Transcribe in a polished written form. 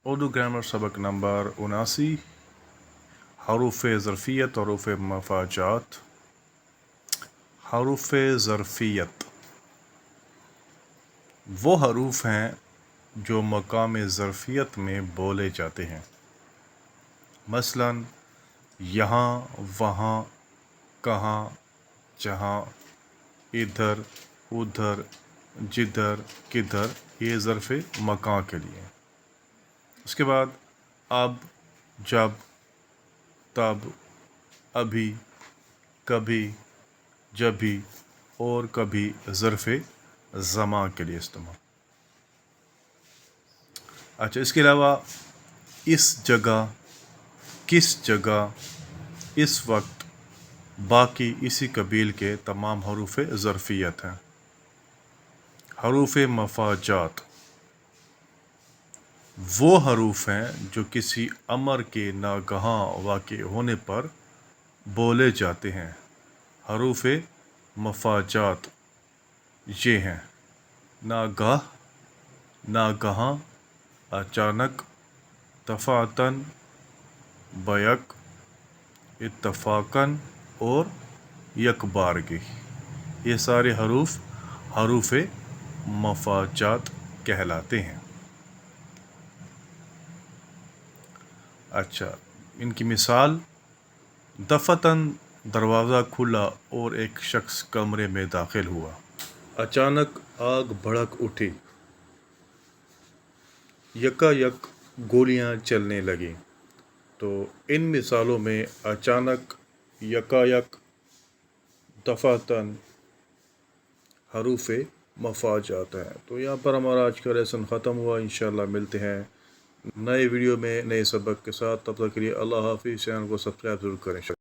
Urdu grammar سبق number 79 حروف ظرفیت حروف مفاجات. حروف ظرفیت وہ حروف ہیں جو مقام ظرفیت میں بولے جاتے ہیں. مثلا یہاں، وہاں، کہاں، جہاں، ادھر، ادھر، جدھر، کدھر، یہ ظرف مکان کے لیے. اس کے بعد اب، جب، تب، ابھی، کبھی، جبھی اور کبھی ظرف زمان کے لیے استعمال. اچھا، اس کے علاوہ اس جگہ، کس جگہ، اس وقت، باقی اسی قبیل کے تمام حروف ظرفیت ہیں. حروف مفاجات وہ حروف ہیں جو کسی امر کے ناگہاں واقع ہونے پر بولے جاتے ہیں. حروف مفاجات یہ ہیں: ناگاہ، ناگہاں، اچانک، دفعتاً، بیک، اتفاقاً اور یک بارگی. یہ سارے حروف حروف مفاجات کہلاتے ہیں. اچھا، ان کی مثال: دفعتاً دروازہ کھلا اور ایک شخص کمرے میں داخل ہوا. اچانک آگ بھڑک اٹھی. یکایک گولیاں چلنے لگیں. تو ان مثالوں میں اچانک، یکایک، دفعتاً حروف مفاجات ہیں. تو یہاں پر ہمارا آج کا لیسن ختم ہوا. انشاءاللہ ملتے ہیں نئے ویڈیو میں نئے سبق کے ساتھ. تب تک کے لیے اللہ حافظ. چینل کو سبسکرائب ضرور کریں.